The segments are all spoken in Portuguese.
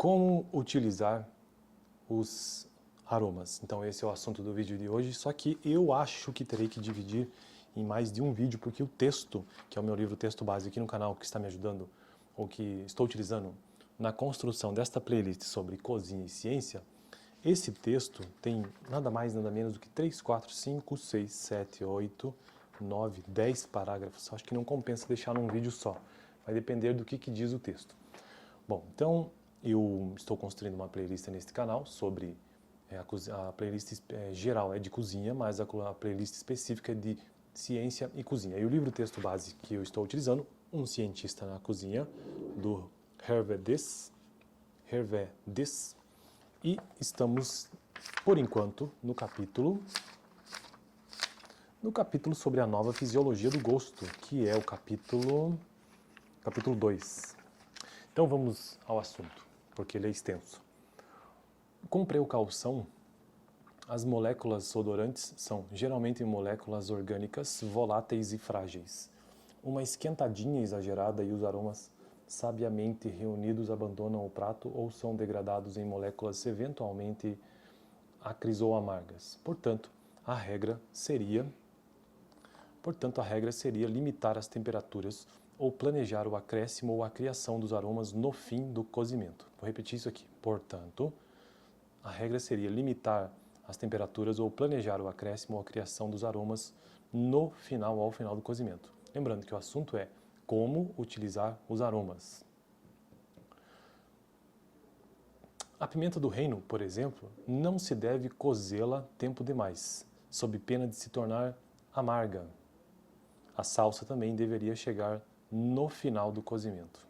Como utilizar os aromas? Então esse é o assunto do vídeo de hoje, só que eu acho que terei que dividir em mais de um vídeo, porque o texto, que é o meu livro Texto Base aqui no canal, que está me ajudando, ou que estou utilizando na construção desta playlist sobre cozinha e ciência, esse texto tem nada mais, nada menos do que 3, 4, 5, 6, 7, 8, 9, 10 parágrafos. Acho que não compensa deixar num vídeo só. Vai depender do que diz o texto. Bom, então eu estou construindo uma playlist neste canal sobre a playlist geral é de cozinha, mas a playlist específica é de ciência e cozinha. E o livro texto base que eu estou utilizando, Um Cientista na Cozinha, do Hervé Dess. E estamos, por enquanto, no capítulo sobre a nova fisiologia do gosto, que é o capítulo 2. Então vamos ao assunto, porque ele é extenso. Com precaução, as moléculas odorantes são geralmente moléculas orgânicas voláteis e frágeis. Uma esquentadinha exagerada e os aromas sabiamente reunidos abandonam o prato ou são degradados em moléculas eventualmente acres ou amargas. Portanto, a regra seria limitar as temperaturas ou planejar o acréscimo ou a criação dos aromas no fim do cozimento. Vou repetir isso aqui. Portanto, a regra seria limitar as temperaturas ou planejar o acréscimo ou a criação dos aromas ao final do cozimento. Lembrando que o assunto é como utilizar os aromas. A pimenta do reino, por exemplo, não se deve cozê-la tempo demais, sob pena de se tornar amarga. A salsa também deveria chegar no final do cozimento.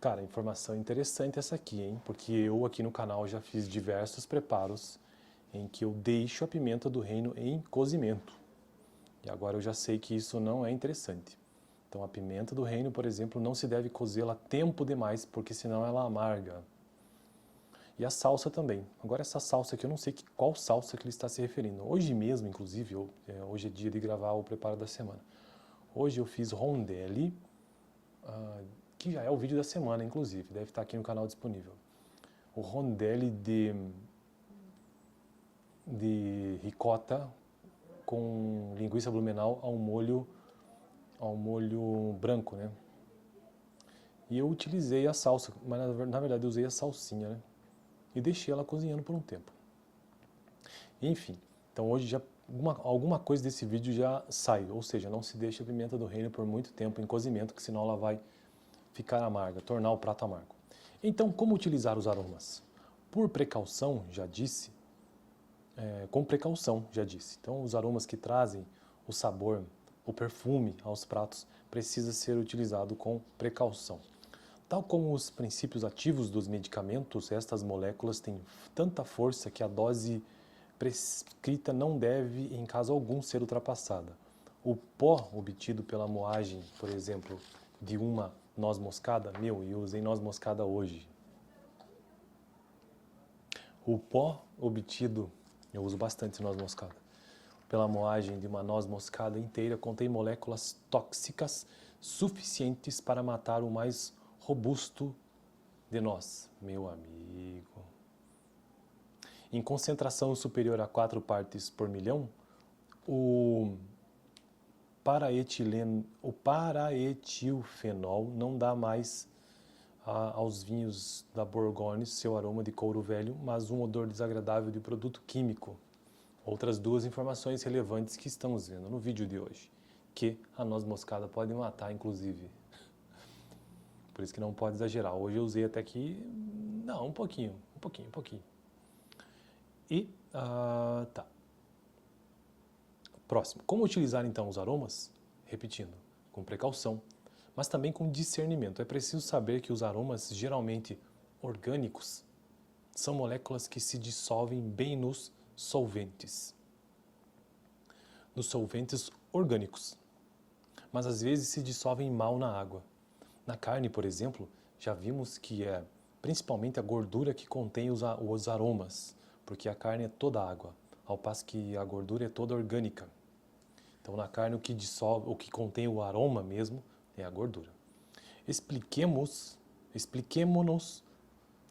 Cara, informação interessante essa aqui, hein? Porque eu aqui no canal já fiz diversos preparos em que eu deixo a pimenta do reino em cozimento. E agora eu já sei que isso não é interessante. Então a pimenta do reino, por exemplo, não se deve cozê-la tempo demais, porque senão ela amarga. E a salsa também. Agora essa salsa aqui, eu não sei qual salsa que ele está se referindo. Hoje mesmo, inclusive, hoje é dia de gravar o preparo da semana. Hoje eu fiz rondelli, que já é o vídeo da semana, inclusive, deve estar aqui no canal disponível. O rondelli de ricota com linguiça blumenau ao molho branco, né? E eu utilizei a salsa, mas na verdade eu usei a salsinha, né? E deixei ela cozinhando por um tempo. Enfim, então hoje já alguma coisa desse vídeo já sai, ou seja, não se deixa a pimenta do reino por muito tempo em cozimento, que senão ela vai ficar amarga, tornar o prato amargo. Então, como utilizar os aromas? Por precaução, já disse, com precaução, já disse. Então, os aromas que trazem o sabor, o perfume aos pratos, precisa ser utilizado com precaução. Tal como os princípios ativos dos medicamentos, estas moléculas têm tanta força que a dose prescrita não deve, em caso algum, ser ultrapassada. O pó obtido pela moagem, por exemplo, de uma noz moscada, eu usei noz moscada hoje. O pó obtido, eu uso bastante noz moscada, pela moagem de uma noz moscada inteira contém moléculas tóxicas suficientes para matar o mais robusto de nós, meu amigo. Em concentração superior a 4 partes por milhão, o paraetilfenol não dá mais aos vinhos da Bourgogne seu aroma de couro velho, mas um odor desagradável de produto químico. Outras duas informações relevantes que estamos vendo no vídeo de hoje, que a noz moscada pode matar, inclusive. Por isso que não pode exagerar. Hoje eu usei até aqui, não, um pouquinho. E, tá. Próximo. Como utilizar então os aromas? Repetindo, com precaução, mas também com discernimento. É preciso saber que os aromas, geralmente orgânicos, são moléculas que se dissolvem bem nos solventes orgânicos, mas às vezes se dissolvem mal na água. Na carne, por exemplo, já vimos que é principalmente a gordura que contém os aromas, porque a carne é toda água, ao passo que a gordura é toda orgânica. Então na carne o que contém o aroma mesmo é a gordura. Expliquemos Expliquemo-nos.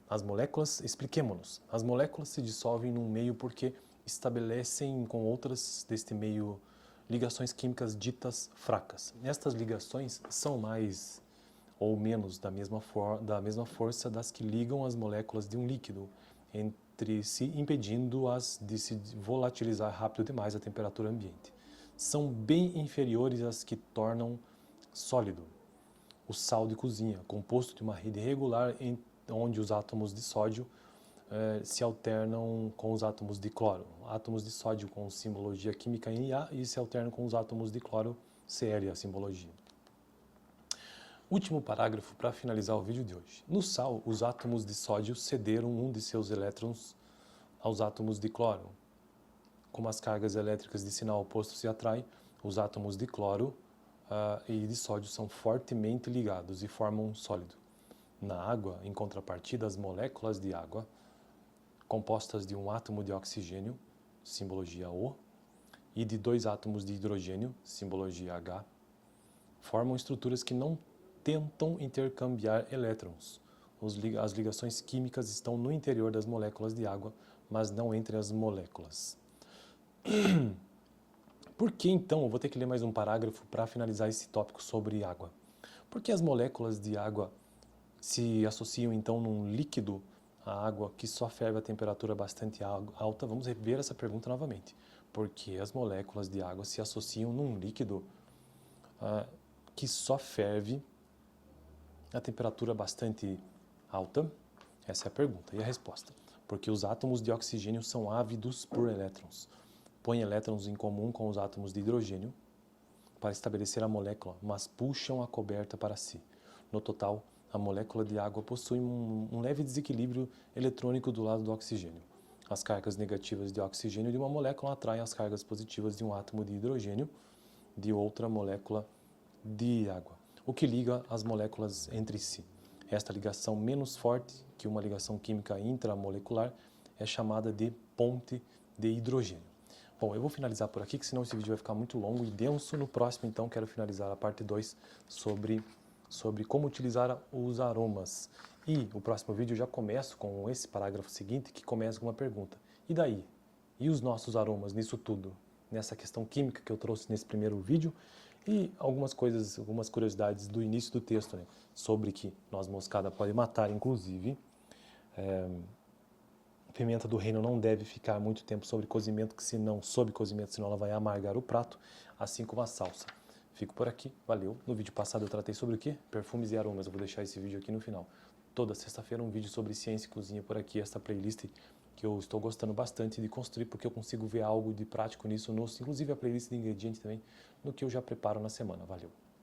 As moléculas se dissolvem num meio porque estabelecem com outras deste meio ligações químicas ditas fracas. Estas ligações são mais ou menos da mesma força das que ligam as moléculas de um líquido entre si, impedindo-as de se volatilizar rápido demais à temperatura ambiente. São bem inferiores às que tornam sólido o sal de cozinha, composto de uma rede regular onde os átomos de sódio se alternam com os átomos de cloro. Átomos de sódio com simbologia química Na e se alternam com os átomos de cloro Cl, a simbologia. Último parágrafo para finalizar o vídeo de hoje. No sal, os átomos de sódio cederam um de seus elétrons aos átomos de cloro. Como as cargas elétricas de sinal oposto se atraem, os átomos de cloro e de sódio são fortemente ligados e formam um sólido. Na água, em contrapartida, as moléculas de água, compostas de um átomo de oxigênio, simbologia O, e de 2 átomos de hidrogênio, simbologia H, formam estruturas que não tentam intercambiar elétrons. As ligações químicas estão no interior das moléculas de água, mas não entre as moléculas. Por que então, eu vou ter que ler mais um parágrafo para finalizar esse tópico sobre água? Porque as moléculas de água se associam então num líquido, a água que só ferve a temperatura bastante alta? Vamos rever essa pergunta novamente. Por que as moléculas de água se associam num líquido que só ferve a temperatura bastante alta? Essa é a pergunta. E a resposta? Porque os átomos de oxigênio são ávidos por elétrons. Põem elétrons em comum com os átomos de hidrogênio para estabelecer a molécula, mas puxam a coberta para si. No total, a molécula de água possui um leve desequilíbrio eletrônico do lado do oxigênio. As cargas negativas de oxigênio de uma molécula atraem as cargas positivas de um átomo de hidrogênio de outra molécula de água, o que liga as moléculas entre si. Esta ligação menos forte que uma ligação química intramolecular é chamada de ponte de hidrogênio. Bom, eu vou finalizar por aqui, que senão esse vídeo vai ficar muito longo e denso. No próximo, então, quero finalizar a parte 2 sobre como utilizar os aromas. E o próximo vídeo eu já começo com esse parágrafo seguinte, que começa com uma pergunta. E daí? E os nossos aromas nisso tudo? Nessa questão química que eu trouxe nesse primeiro vídeo? E algumas coisas, algumas curiosidades do início do texto, né? Sobre que noz moscada pode matar, inclusive. Pimenta do reino não deve ficar muito tempo sob cozimento, senão ela vai amargar o prato, assim como a salsa. Fico por aqui, valeu. No vídeo passado eu tratei sobre o quê? Perfumes e aromas, eu vou deixar esse vídeo aqui no final. Toda sexta-feira um vídeo sobre ciência e cozinha por aqui, esta playlist que eu estou gostando bastante de construir, porque eu consigo ver algo de prático nisso, inclusive a playlist de ingredientes também, no que eu já preparo na semana. Valeu.